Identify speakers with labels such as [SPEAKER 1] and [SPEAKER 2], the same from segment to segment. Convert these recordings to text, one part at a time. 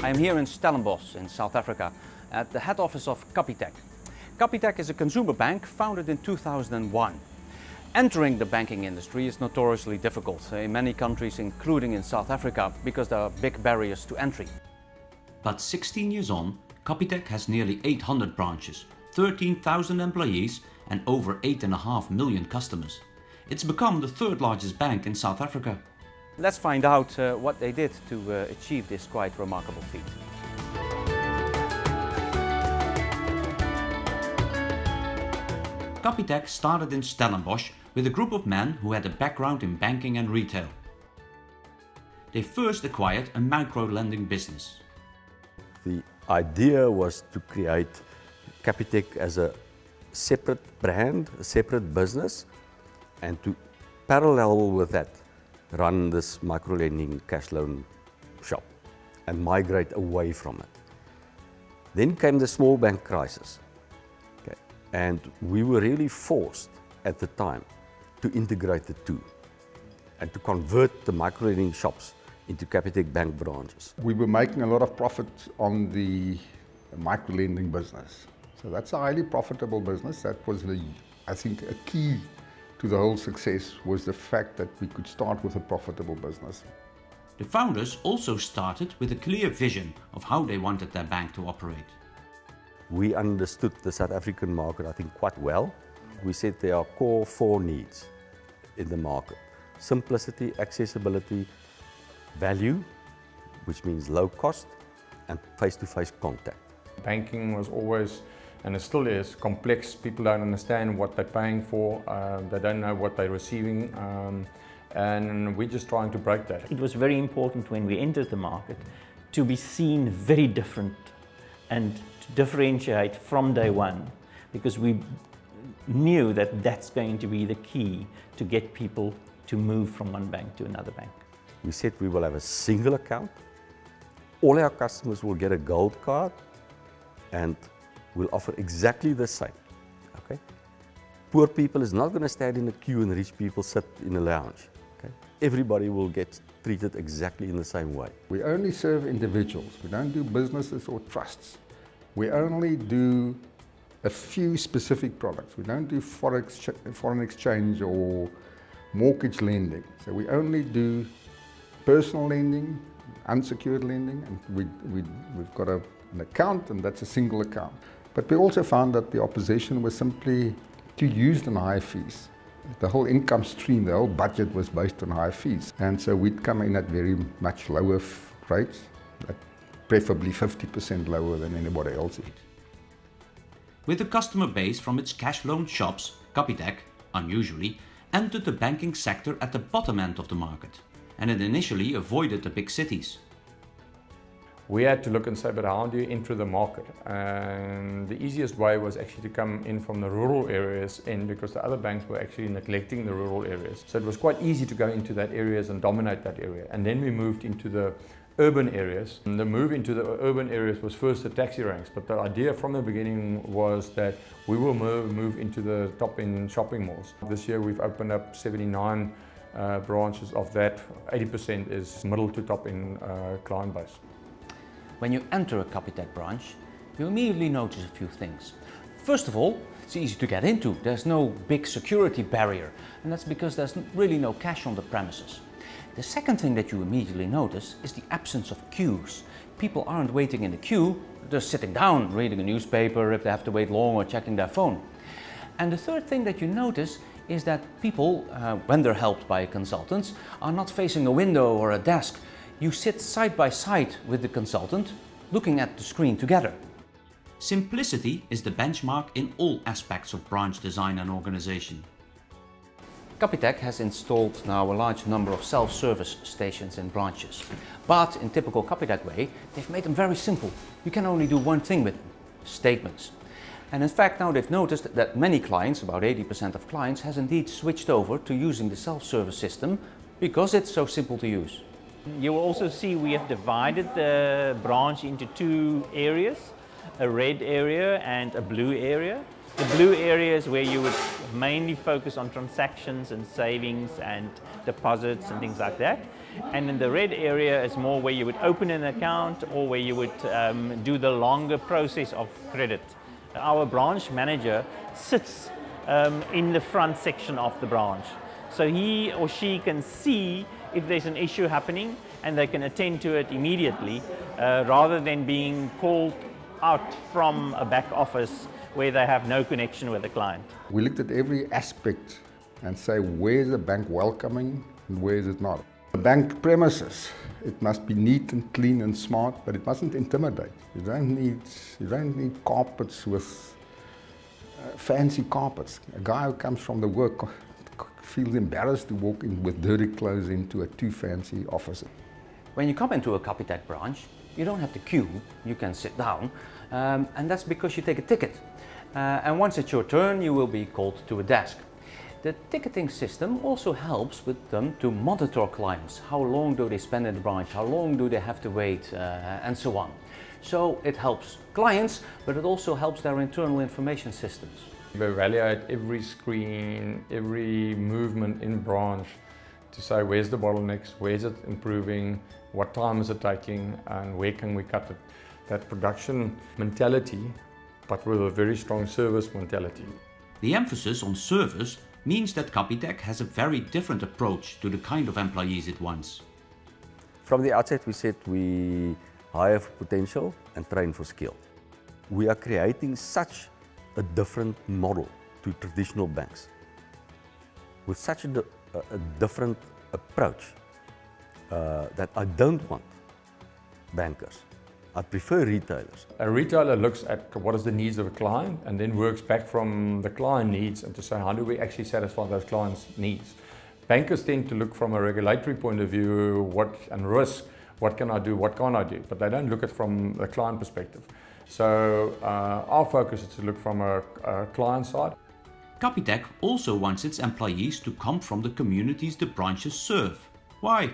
[SPEAKER 1] I am here in Stellenbosch in South Africa at the head office of Capitec. Capitec is a consumer bank founded in 2001. Entering the banking industry is notoriously difficult in many countries, including in South Africa, because there are big barriers to entry.
[SPEAKER 2] But 16 years on, Capitec has nearly 800 branches, 13,000 employees and over 8.5 million customers. It's become the third largest bank in South Africa.
[SPEAKER 1] Let's find out what they did to achieve this quite remarkable feat.
[SPEAKER 2] Capitec started in Stellenbosch with a group of men who had a background in banking and retail. They first acquired a micro-lending business.
[SPEAKER 3] The idea was to create Capitec as a separate brand, a separate business, and to parallel with that run this micro-lending cash loan shop and migrate away from it. Then came the small bank crisis. Okay. And we were really forced at the time to integrate the two and to convert the micro-lending shops into Capitec Bank branches.
[SPEAKER 4] We were making a lot of profit on the micro-lending business. So that's a highly profitable business. That was, I think, a key to the whole success was the fact that we could start with a profitable business.
[SPEAKER 2] The founders also started with a clear vision of how they wanted their bank to operate.
[SPEAKER 3] We understood the South African market, I think, quite well. We said there are core 4 needs in the market: simplicity, accessibility, value, which means low cost, and face-to-face contact.
[SPEAKER 5] Banking was always, and it still is, complex. People don't understand what they're paying for, they don't know what they're receiving, and we're just trying to break that.
[SPEAKER 6] It was very important when we entered the market to be seen very different and to differentiate from day one, because we knew that that's going to be the key to get people to move from one bank to another bank.
[SPEAKER 3] We said we will have a single account, all our customers will get a gold card, and we'll offer exactly the same. Okay? Poor people is not going to stand in a queue and rich people sit in a lounge. Okay? Everybody will get treated exactly in the same way.
[SPEAKER 4] We only serve individuals. We don't do businesses or trusts. We only do a few specific products. We don't do foreign exchange or mortgage lending. So we only do personal lending, unsecured lending, and we've got an account, and that's a single account. But we also found that the opposition was simply too used on high fees. The whole income stream, the whole budget was based on high fees. And so we'd come in at very much lower rates, preferably 50% lower than anybody else did.
[SPEAKER 2] With a customer base from its cash loan shops, Capitec, unusually, entered the banking sector at the bottom end of the market, and it initially avoided the big cities.
[SPEAKER 5] We had to look and say, but how do you enter the market? And the easiest way was actually to come in from the rural areas in, because the other banks were actually neglecting the rural areas. So it was quite easy to go into that areas and dominate that area. And then we moved into the urban areas. And the move into the urban areas was first the taxi ranks, but the idea from the beginning was that we will move into the top-end shopping malls. This year we've opened up 79 branches. Of that, 80% is middle to top-end client base.
[SPEAKER 1] When you enter a Capitec branch, you immediately notice a few things. First of all, it's easy to get into. There's no big security barrier, and that's because there's really no cash on the premises. The second thing that you immediately notice is the absence of queues. People aren't waiting in the queue, they're sitting down, reading a newspaper if they have to wait long, or checking their phone. And the third thing that you notice is that people, when they're helped by consultants, are not facing a window or a desk. You sit side by side with the consultant, looking at the screen together.
[SPEAKER 2] Simplicity is the benchmark in all aspects of branch design and organization.
[SPEAKER 1] Capitec has installed now a large number of self-service stations in branches. But in typical Capitec way, they've made them very simple. You can only do one thing with them: statements. And in fact, now they've noticed that many clients, about 80% of clients, has indeed switched over to using the self-service system because it's so simple to use.
[SPEAKER 6] You will also see we have divided the branch into 2 areas, a red area and a blue area. The blue area is where you would mainly focus on transactions and savings and deposits and things like that. And in the red area is more where you would open an account or where you would do the longer process of credit. Our branch manager sits in the front section of the branch. So he or she can see if there's an issue happening and they can attend to it immediately rather than being called out from a back office where they have no connection with the client.
[SPEAKER 4] We looked at every aspect and say, where is the bank welcoming and where is it not? The bank premises, it must be neat and clean and smart, but it mustn't intimidate. You don't need carpets with fancy carpets. A guy who comes from the work feels embarrassed to walk in with dirty clothes into a too fancy office.
[SPEAKER 1] When you come into a Capitec branch, you don't have to queue, you can sit down, and that's because you take a ticket. And once it's your turn, you will be called to a desk. The ticketing system also helps with them to monitor clients. How long do they spend in the branch? How long do they have to wait? And so on. So it helps clients, but it also helps their internal information systems.
[SPEAKER 5] We evaluate every screen, every movement in branch to say where's the bottlenecks, where's it improving, what time is it taking, and where can we cut it. That production mentality, but with a very strong service mentality.
[SPEAKER 2] The emphasis on service means that Capitec has a very different approach to the kind of employees it wants.
[SPEAKER 3] From the outset, we said we hire for potential and train for skill. We are creating such a different model to traditional banks with such a different approach that I don't want bankers. I prefer retailers.
[SPEAKER 5] A retailer looks at what is the needs of a client and then works back from the client needs and to say how do we actually satisfy those clients' needs. Bankers tend to look from a regulatory point of view, and risk, what can I do, what can't I do, but they don't look at it from the client perspective. So our focus is to look from a client side.
[SPEAKER 2] Capitec also wants its employees to come from the communities the branches serve. Why?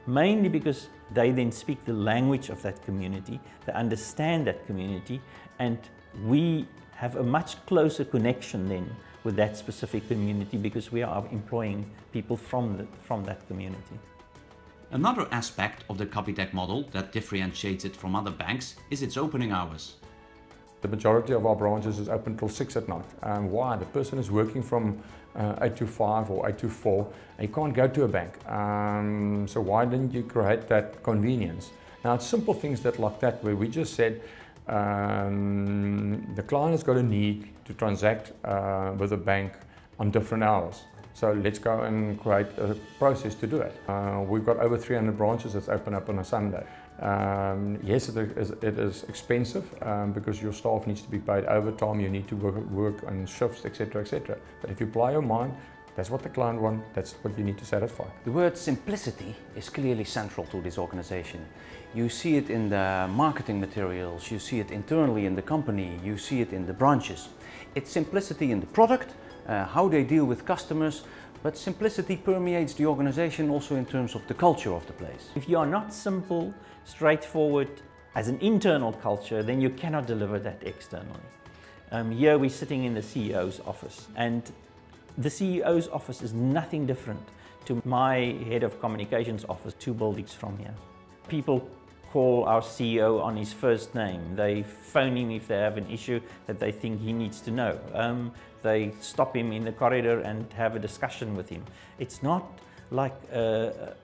[SPEAKER 6] Mainly because they then speak the language of that community, they understand that community, and we have a much closer connection then with that specific community because we are employing people from that community.
[SPEAKER 2] Another aspect of the Capitec model that differentiates it from other banks is its opening hours.
[SPEAKER 5] The majority of our branches is open till 6 at night. Why? The person is working from 8 to 5 or 8 to 4 and you can't go to a bank. So why didn't you create that convenience? Now it's simple things like that where we just said the client has got a need to transact with a bank on different hours. So let's go and create a process to do it. We've got over 300 branches that's open up on a Sunday. Yes, it is expensive because your staff needs to be paid overtime, you need to work on shifts, etc., etc. But if you apply your mind, that's what the client wants, that's what you need to satisfy.
[SPEAKER 1] The word simplicity is clearly central to this organization. You see it in the marketing materials, you see it internally in the company, you see it in the branches. It's simplicity in the product, how they deal with customers, but simplicity permeates the organization also in terms of the culture of the place.
[SPEAKER 6] If you are not simple, straightforward as an internal culture, then you cannot deliver that externally. Here we're sitting in the CEO's office, and the CEO's office is nothing different to my head of communications office 2 buildings from here. People call our CEO on his first name. They phone him if they have an issue that they think he needs to know. They stop him in the corridor and have a discussion with him. It's not like a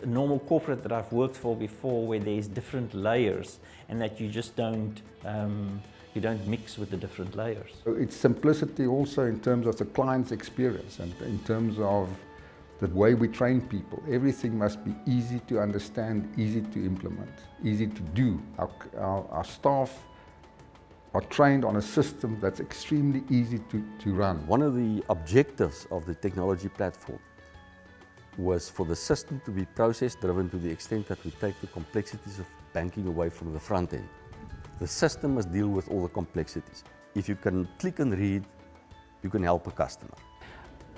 [SPEAKER 6] normal corporate that I've worked for before where there's different layers and that you just don't mix with the different layers.
[SPEAKER 4] So it's simplicity also in terms of the client's experience and in terms of the way we train people. Everything must be easy to understand, easy to implement, easy to do. Our staff are trained on a system that's extremely easy to run.
[SPEAKER 3] One of the objectives of the technology platform was for the system to be process-driven to the extent that we take the complexities of banking away from the front end. The system must deal with all the complexities. If you can click and read, you can help a customer.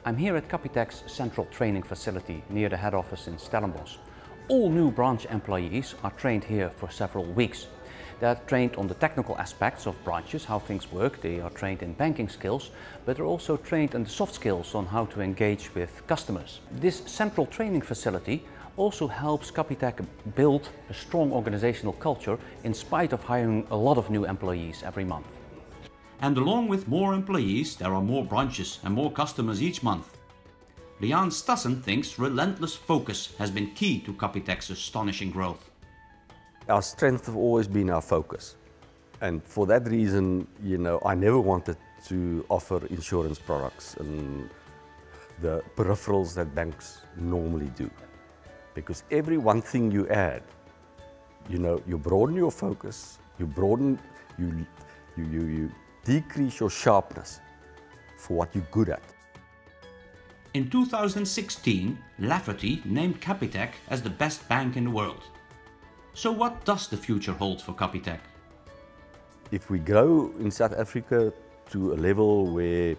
[SPEAKER 1] I'm here at Capitec's central training facility near the head office in Stellenbosch. All new branch employees are trained here for several weeks. They are trained on the technical aspects of branches, how things work. They are trained in banking skills, but they're also trained in the soft skills on how to engage with customers. This central training facility also helps Capitec build a strong organizational culture in spite of hiring a lot of new employees every month.
[SPEAKER 2] And along with more employees, there are more branches and more customers each month. Riaan Stassen thinks relentless focus has been key to Capitec's astonishing growth.
[SPEAKER 3] Our strength has always been our focus. And for that reason, I never wanted to offer insurance products and the peripherals that banks normally do. Because every one thing you add, you broaden your focus, you decrease your sharpness for what you're good at.
[SPEAKER 2] In 2016, Lafferty named Capitec as the best bank in the world. So what does the future hold for Capitec?
[SPEAKER 3] If we grow in South Africa to a level where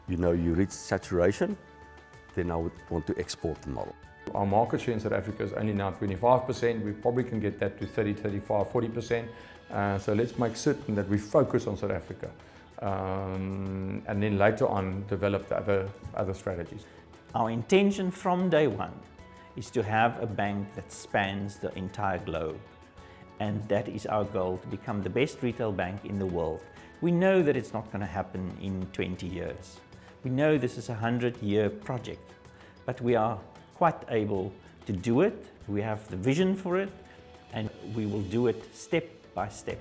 [SPEAKER 3] you reach saturation, then I would want to export the model.
[SPEAKER 5] Our market share in South Africa is only now 25%. We probably can get that to 30, 35, 40%. So let's make certain that we focus on South Africa. And then later on develop the other strategies.
[SPEAKER 6] Our intention from day one is to have a bank that spans the entire globe. And that is our goal, to become the best retail bank in the world. We know that it's not going to happen in 20 years. We know this is a 100-year project, but we are quite able to do it. We have the vision for it, and we will do it step by step.